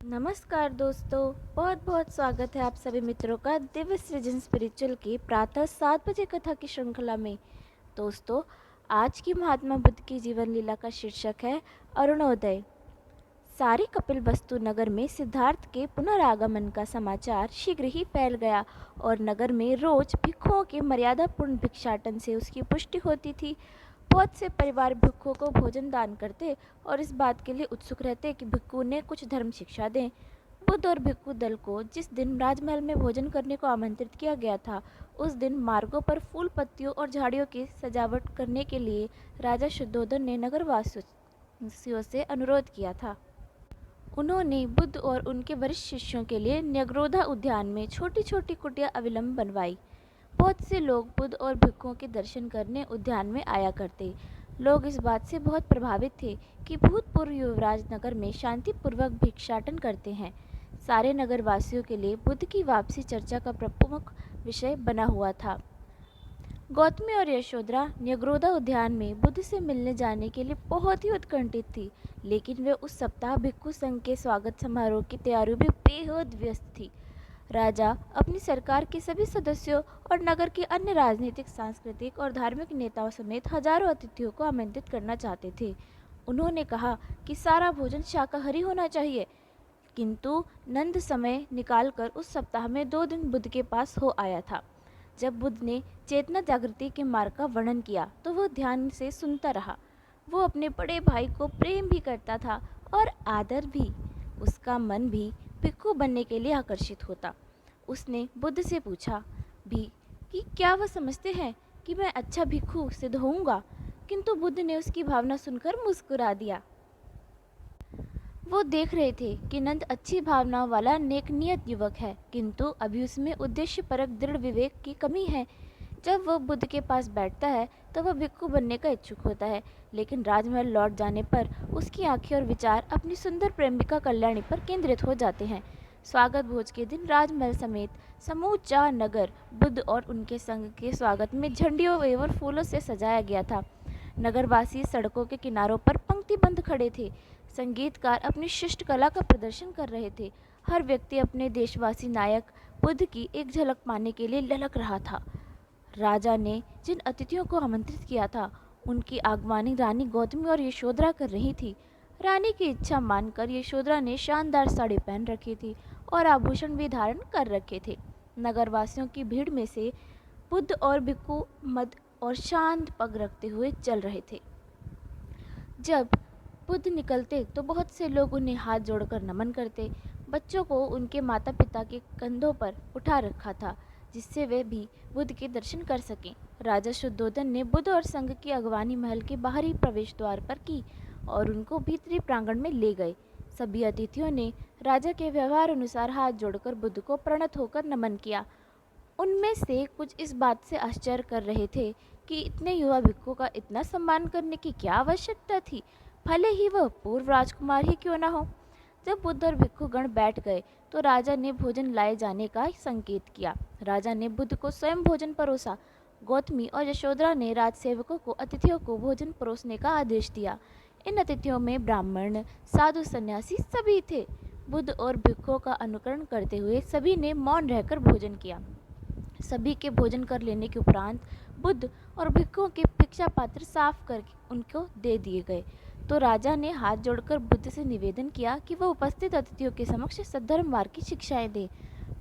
नमस्कार दोस्तों, बहुत बहुत स्वागत है आप सभी मित्रों का दिव्य सृजन स्पिरिचुअल की प्रातः 7 बजे कथा की श्रृंखला में। दोस्तों, आज की महात्मा बुद्ध की जीवन लीला का शीर्षक है अरुणोदय। सारी कपिलवस्तु नगर में सिद्धार्थ के पुनरागमन का समाचार शीघ्र ही फैल गया और नगर में रोज भिक्षुओं के मर्यादापूर्ण भिक्षाटन से उसकी पुष्टि होती थी। बहुत से परिवार भिक्षुओं को भोजन दान करते और इस बात के लिए उत्सुक रहते कि भिक्षु ने कुछ धर्म शिक्षा दें। बुद्ध और भिक्षु दल को जिस दिन राजमहल में भोजन करने को आमंत्रित किया गया था, उस दिन मार्गों पर फूल पत्तियों और झाड़ियों की सजावट करने के लिए राजा शुद्धोधन ने नगरवासियों से अनुरोध किया था। उन्होंने बुद्ध और उनके वरिष्ठ शिष्यों के लिए न्यग्रोधा उद्यान में छोटी छोटी कुटिया अविलंब बनवाई। बहुत से लोग बुद्ध और भिक्षुओं के दर्शन करने उद्यान में आया करते। लोग इस बात से बहुत प्रभावित थे कि भूतपूर्व युवराज नगर में शांतिपूर्वक भिक्षाटन करते हैं। सारे नगरवासियों के लिए बुद्ध की वापसी चर्चा का प्रमुख विषय बना हुआ था। गौतमी और यशोधरा न्यग्रोधा उद्यान में बुद्ध से मिलने जाने के लिए बहुत ही उत्कंठित थी, लेकिन वे उस सप्ताह भिक्षु संघ के स्वागत समारोह की तैयारियों में बेहद व्यस्त थी। राजा अपनी सरकार के सभी सदस्यों और नगर के अन्य राजनीतिक, सांस्कृतिक और धार्मिक नेताओं समेत हजारों अतिथियों को आमंत्रित करना चाहते थे। उन्होंने कहा कि सारा भोजन शाकाहारी होना चाहिए, किंतु नंद समय निकालकर उस सप्ताह में 2 दिन बुद्ध के पास हो आया था। जब बुद्ध ने चेतना जागृति के मार्ग का वर्णन किया तो वह ध्यान से सुनता रहा। वो अपने बड़े भाई को प्रेम भी करता था और आदर भी। उसका मन भी भिक्षु बनने के लिए आकर्षित होता। उसने बुद्ध से पूछा भी कि क्या वह समझते हैं कि मैं अच्छा भिक्षु सिद्ध होऊंगा, किंतु बुद्ध ने उसकी भावना सुनकर मुस्कुरा दिया। वो देख रहे थे कि नंद अच्छी भावनाओं वाला नेक नियत युवक है, किंतु अभी उसमें उद्देश्यपरक दृढ़ विवेक की कमी है। जब वह बुद्ध के पास बैठता है तो वह भिक्षु बनने का इच्छुक होता है, लेकिन राजमहल लौट जाने पर उसकी आंखें और विचार अपनी सुंदर प्रेमिका कल्याणी पर केंद्रित हो जाते हैं। स्वागत भोज के दिन राजमहल समेत समूचा नगर बुद्ध और उनके संग के स्वागत में झंडियों एवं फूलों से सजाया गया था। नगरवासी सड़कों के किनारों पर पंक्तिबद्ध खड़े थे। संगीतकार अपनी शिष्ट कला का प्रदर्शन कर रहे थे। हर व्यक्ति अपने देशवासी नायक बुद्ध की एक झलक पाने के लिए ललक रहा था। राजा ने जिन अतिथियों को आमंत्रित किया था, उनकी आगवानी रानी गौतमी और यशोधरा कर रही थी। रानी की इच्छा मानकर यशोधरा ने शानदार साड़ी पहन रखी थी और आभूषण भी धारण कर रखे थे। नगरवासियों की भीड़ में से बुद्ध और भिक्षु मद और शांत पग रखते हुए चल रहे थे। जब बुद्ध निकलते तो बहुत से लोग उन्हें हाथ जोड़कर नमन करते। बच्चों को उनके माता पिता के कंधों पर उठा रखा था, जिससे वे भी बुद्ध के दर्शन कर सकें। राजा शुद्धोधन ने बुद्ध और संघ की अगवानी महल के बाहरी प्रवेश द्वार पर की और उनको भीतरी प्रांगण में ले गए। सभी अतिथियों ने राजा के व्यवहार अनुसार हाथ जोड़कर बुद्ध को प्रणत होकर नमन किया। उनमें से कुछ इस बात से आश्चर्य कर रहे थे कि इतने युवा भिक्षु का इतना सम्मान करने की क्या आवश्यकता थी, भले ही वह पूर्व राजकुमार ही क्यों न हो। जब बुद्ध और भिक्षुगण बैठ गए तो राजा ने भोजन लाए जाने का संकेत किया। राजा ने बुद्ध को स्वयं भोजन परोसा। गौतमी और यशोधरा ने राजसेवकों को अतिथियों को भोजन परोसने का आदेश दिया। इन अतिथियों में ब्राह्मण, साधु, सन्यासी सभी थे। बुद्ध और भिक्षुओं का अनुकरण करते हुए सभी ने मौन रहकर भोजन किया। सभी के भोजन कर लेने के उपरांत बुद्ध और भिक्षुओं के भिक्षा पात्र साफ करके उनको दे दिए गए तो राजा ने हाथ जोड़कर बुद्ध से निवेदन किया कि वह उपस्थित अतिथियों के समक्ष सद्धर्म मार्ग की शिक्षाएं दे।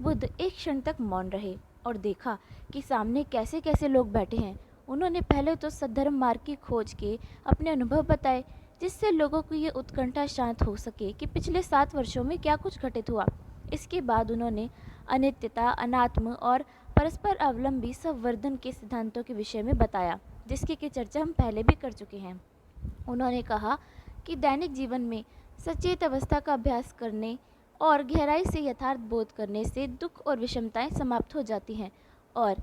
बुद्ध एक क्षण तक मौन रहे और देखा कि सामने कैसे कैसे लोग बैठे हैं। उन्होंने पहले तो सद्धर्म मार्ग की खोज के अपने अनुभव बताए, जिससे लोगों को ये उत्कंठा शांत हो सके कि पिछले 7 वर्षों में क्या कुछ घटित हुआ। इसके बाद उन्होंने अनित्यता, अनात्म और परस्पर अवलंबी संवर्धन के सिद्धांतों के विषय में बताया, जिसकी की चर्चा हम पहले भी कर चुके हैं। उन्होंने कहा कि दैनिक जीवन में सचेत अवस्था का अभ्यास करने और गहराई से यथार्थ बोध करने से दुख और विषमताएं समाप्त हो जाती हैं और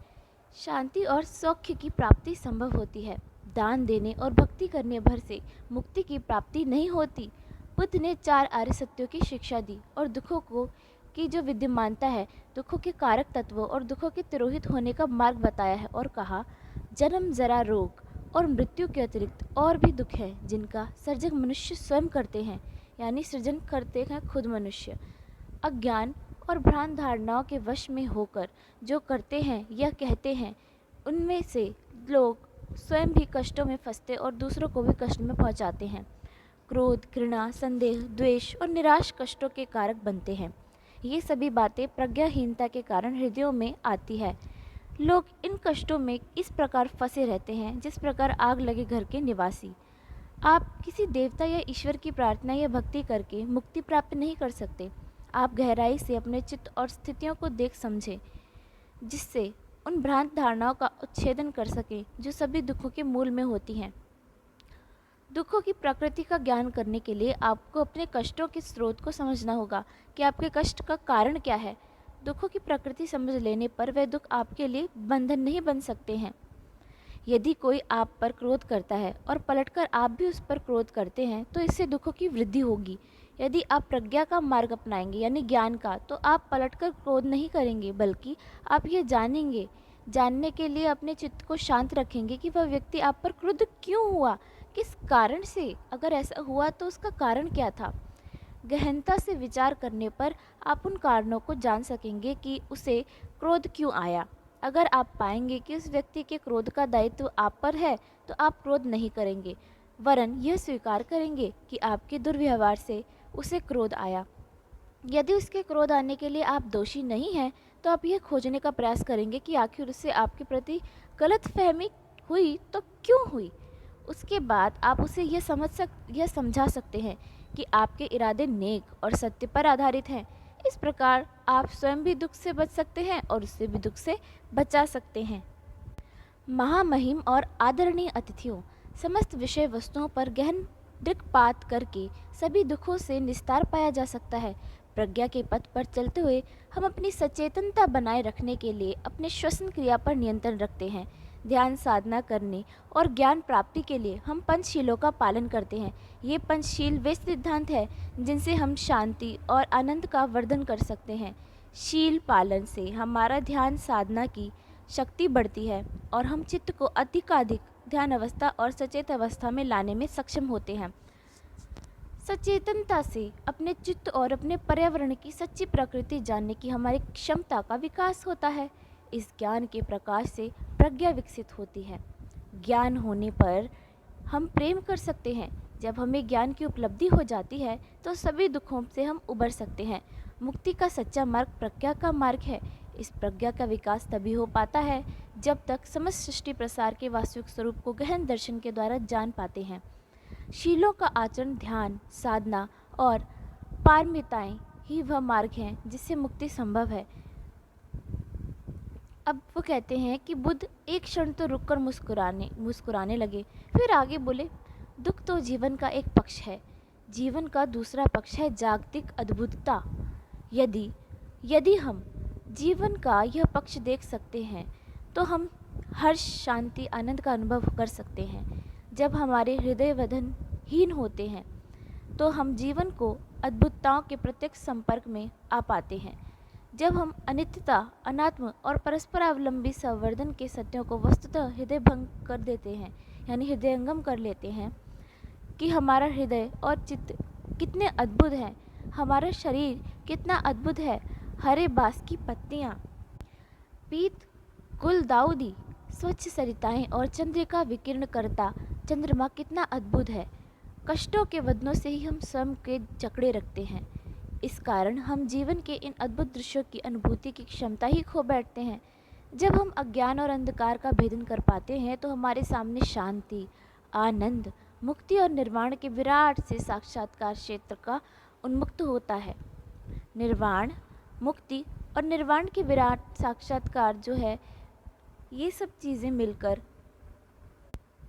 शांति और सौख्य की प्राप्ति संभव होती है। दान देने और भक्ति करने भर से मुक्ति की प्राप्ति नहीं होती। बुद्ध ने 4 आर्य सत्यों की शिक्षा दी और दुखों को की जो विद्यमानता है, दुखों के कारक तत्वों और दुखों के तिरोहित होने का मार्ग बताया है और कहा, जन्म, जरा, रोग और मृत्यु के अतिरिक्त और भी दुख हैं जिनका सर्जक मनुष्य स्वयं करते हैं। यानी सृजन करते हैं खुद मनुष्य। अज्ञान और भ्रांत धारणाओं के वश में होकर जो करते हैं या कहते हैं, उनमें से लोग स्वयं भी कष्टों में फंसते और दूसरों को भी कष्ट में पहुंचाते हैं। क्रोध, घृणा, संदेह, द्वेष और निराश कष्टों के कारक बनते हैं। ये सभी बातें प्रज्ञाहीनता के कारण हृदयों में आती है। लोग इन कष्टों में इस प्रकार फंसे रहते हैं जिस प्रकार आग लगे घर के निवासी। आप किसी देवता या ईश्वर की प्रार्थना या भक्ति करके मुक्ति प्राप्त नहीं कर सकते। आप गहराई से अपने चित्त और स्थितियों को देख समझें, जिससे उन भ्रांत धारणाओं का उच्छेदन कर सकें जो सभी दुखों के मूल में होती हैं। दुखों की प्रकृति का ज्ञान करने के लिए आपको अपने कष्टों के स्रोत को समझना होगा कि आपके कष्ट का कारण क्या है। दुखों की प्रकृति समझ लेने पर वह दुख आपके लिए बंधन नहीं बन सकते हैं। यदि कोई आप पर क्रोध करता है और पलटकर आप भी उस पर क्रोध करते हैं तो इससे दुखों की वृद्धि होगी। यदि आप प्रज्ञा का मार्ग अपनाएंगे यानी ज्ञान का, तो आप पलटकर क्रोध नहीं करेंगे, बल्कि आप ये जानेंगे। जानने के लिए अपने चित्त को शांत रखेंगे कि वह व्यक्ति आप पर क्रुद्ध क्यों हुआ, किस कारण से। अगर ऐसा हुआ तो उसका कारण क्या था। गहनता से विचार करने पर आप उन कारणों को जान सकेंगे कि उसे क्रोध क्यों आया। अगर आप पाएंगे कि उस व्यक्ति के क्रोध का दायित्व आप पर है तो आप क्रोध नहीं करेंगे, वरन यह स्वीकार करेंगे कि आपके दुर्व्यवहार से उसे क्रोध आया। यदि उसके क्रोध आने के लिए आप दोषी नहीं हैं तो आप यह खोजने का प्रयास करेंगे कि आखिर उससे आपके प्रति गलतफहमी हुई तो क्यों हुई। उसके बाद आप उसे यह समझा सकते हैं कि आपके इरादे नेक और सत्य पर आधारित हैं। इस प्रकार आप स्वयं भी दुख से बच सकते हैं और उससे भी दुख से बचा सकते हैं। महामहिम और आदरणीय अतिथियों, समस्त विषय वस्तुओं पर गहन दृक्पात करके सभी दुखों से निस्तार पाया जा सकता है। प्रज्ञा के पथ पर चलते हुए हम अपनी सचेतनता बनाए रखने के लिए अपने श्वसन क्रिया पर नियंत्रण रखते हैं। ध्यान साधना करने और ज्ञान प्राप्ति के लिए हम पंचशीलों का पालन करते हैं। ये पंचशील वे सिद्धांत है जिनसे हम शांति और आनंद का वर्धन कर सकते हैं। शील पालन से हमारा ध्यान साधना की शक्ति बढ़ती है और हम चित्त को अधिकाधिक ध्यान अवस्था और सचेत अवस्था में लाने में सक्षम होते हैं। सचेतनता से अपने चित्त और अपने पर्यावरण की सच्ची प्रकृति जानने की हमारी क्षमता का विकास होता है। इस ज्ञान के प्रकाश से प्रज्ञा विकसित होती है। ज्ञान होने पर हम प्रेम कर सकते हैं। जब हमें ज्ञान की उपलब्धि हो जाती है तो सभी दुखों से हम उबर सकते हैं। मुक्ति का सच्चा मार्ग प्रज्ञा का मार्ग है। इस प्रज्ञा का विकास तभी हो पाता है जब तक समस्त सृष्टि प्रसार के वास्तविक स्वरूप को गहन दर्शन के द्वारा जान पाते हैं। शीलों का आचरण, ध्यान, साधना और पारमिताएं ही वह मार्ग हैं जिससे मुक्ति संभव है। अब वो कहते हैं कि बुद्ध एक क्षण तो रुककर मुस्कुराने लगे, फिर आगे बोले, दुख तो जीवन का एक पक्ष है। जीवन का दूसरा पक्ष है जागतिक अद्भुतता। यदि हम जीवन का यह पक्ष देख सकते हैं तो हम हर्ष, शांति, आनंद का अनुभव कर सकते हैं। जब हमारे हृदय वधनहीन होते हैं तो हम जीवन को अद्भुतताओं के प्रत्यक्ष संपर्क में आ पाते हैं। जब हम अनित्यता, अनात्म और परस्परावलंबी संवर्धन के सत्यों को वस्तुतः हृदय भंग कर देते हैं, यानी हृदयंगम कर लेते हैं कि हमारा हृदय और चित्त कितने अद्भुत हैं, हमारा शरीर कितना अद्भुत है, हरे बांस की पत्तियाँ, पीत गुलदाउदी, स्वच्छ सरिताएं और चंद्रिका विकिरण करता चंद्रमा कितना अद्भुत है। कष्टों के वदनों से ही हम स्वयं के जकड़े रखते हैं। इस कारण हम जीवन के इन अद्भुत दृश्यों की अनुभूति की क्षमता ही खो बैठते हैं। जब हम अज्ञान और अंधकार का भेदन कर पाते हैं तो हमारे सामने शांति, आनंद, मुक्ति और निर्वाण के विराट से साक्षात्कार क्षेत्र का उन्मुक्त होता है। निर्वाण, मुक्ति और निर्वाण के विराट साक्षात्कार जो है, ये सब चीज़ें मिलकर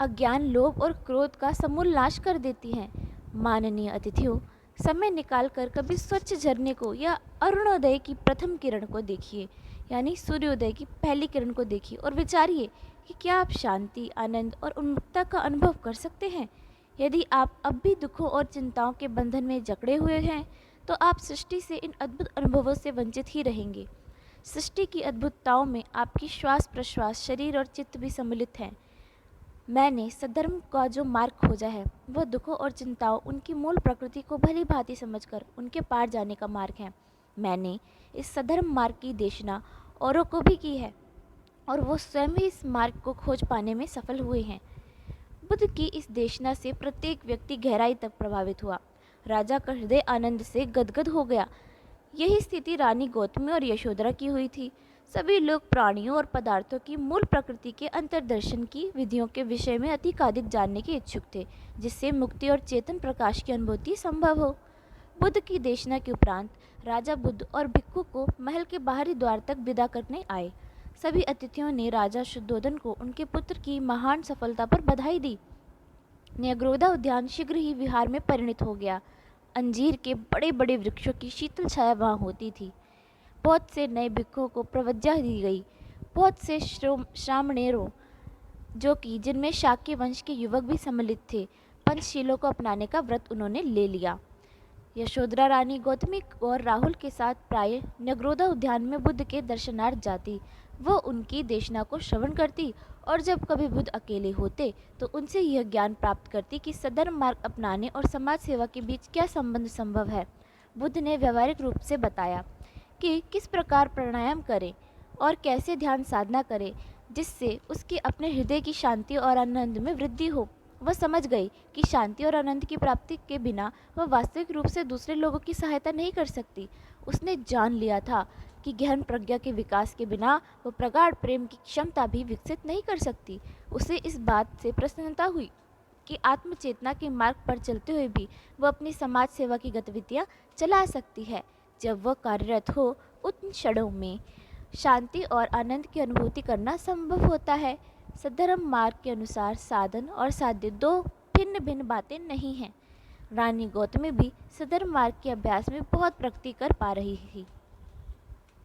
अज्ञान, लोभ और क्रोध का समूल नाश कर देती हैं। माननीय अतिथियों, समय निकालकर कभी स्वच्छ झरने को या अरुणोदय की प्रथम किरण को देखिए, यानी सूर्योदय की पहली किरण को देखिए और विचारिए कि क्या आप शांति, आनंद और उन्मुक्तता का अनुभव कर सकते हैं। यदि आप अब भी दुखों और चिंताओं के बंधन में जकड़े हुए हैं तो आप सृष्टि से इन अद्भुत अनुभवों से वंचित ही रहेंगे। सृष्टि की अद्भुतताओं में आपकी श्वास प्रश्वास, शरीर और चित्त भी सम्मिलित हैं। मैंने सद्धर्म का जो मार्ग खोजा है वह दुखों और चिंताओं, उनकी मूल प्रकृति को भली भांति समझकर उनके पार जाने का मार्ग है। मैंने इस सद्धर्म मार्ग की देशना औरों को भी की है और वो स्वयं ही इस मार्ग को खोज पाने में सफल हुए हैं। बुद्ध की इस देशना से प्रत्येक व्यक्ति गहराई तक प्रभावित हुआ। राजा का हृदय आनंद से गदगद हो गया। यही स्थिति रानी गौतमी और यशोधरा की हुई थी। सभी लोग प्राणियों और पदार्थों की मूल प्रकृति के अंतर्दर्शन की विधियों के विषय में अधिकाधिक जानने के इच्छुक थे, जिससे मुक्ति और चेतन प्रकाश की अनुभूति संभव हो। बुद्ध की देशना के उपरांत राजा बुद्ध और भिक्खु को महल के बाहरी द्वार तक विदा करने आए। सभी अतिथियों ने राजा शुद्धोधन को उनके पुत्र की महान सफलता पर बधाई दी। न्यायग्रोधा उद्यान शीघ्र ही विहार में परिणत हो गया। अंजीर के बड़े बड़े वृक्षों की शीतल छाया वहाँ होती थी। बहुत से नए भिक्षुओं को प्रवज्ञा दी गई। बहुत से श्रामणेरों, जो कि जिनमें शाक्य वंश के युवक भी सम्मिलित थे, पंचशीलों को अपनाने का व्रत उन्होंने ले लिया। यशोधरा रानी गौतमी और राहुल के साथ प्राय न्यायग्रोधा उद्यान में बुद्ध के दर्शनार्थ जाती। वह उनकी देशना को श्रवण करती और जब कभी बुद्ध अकेले होते तो उनसे यह ज्ञान प्राप्त करती कि सद्धर्म मार्ग अपनाने और समाज सेवा के बीच क्या संबंध संभव है। बुद्ध ने व्यवहारिक रूप से बताया कि किस प्रकार प्राणायाम करें और कैसे ध्यान साधना करें जिससे उसके अपने हृदय की शांति और आनंद में वृद्धि हो। वह समझ गई कि शांति और आनंद की प्राप्ति के बिना वह वास्तविक रूप से दूसरे लोगों की सहायता नहीं कर सकती। उसने जान लिया था कि गहन प्रज्ञा के विकास के बिना वह प्रगाढ़ प्रेम की क्षमता भी विकसित नहीं कर सकती। उसे इस बात से प्रसन्नता हुई कि आत्मचेतना के मार्ग पर चलते हुए भी वह अपनी समाज सेवा की गतिविधियां चला सकती है। जब वह कार्यरत हो उन क्षणों में शांति और आनंद की अनुभूति करना संभव होता है। सद्धर्म मार्ग के अनुसार साधन और साध्य दो भिन्न भिन्न बातें नहीं हैं। रानी गौतमी भी सद्धर्म मार्ग के अभ्यास में बहुत प्रगति कर पा रही थी।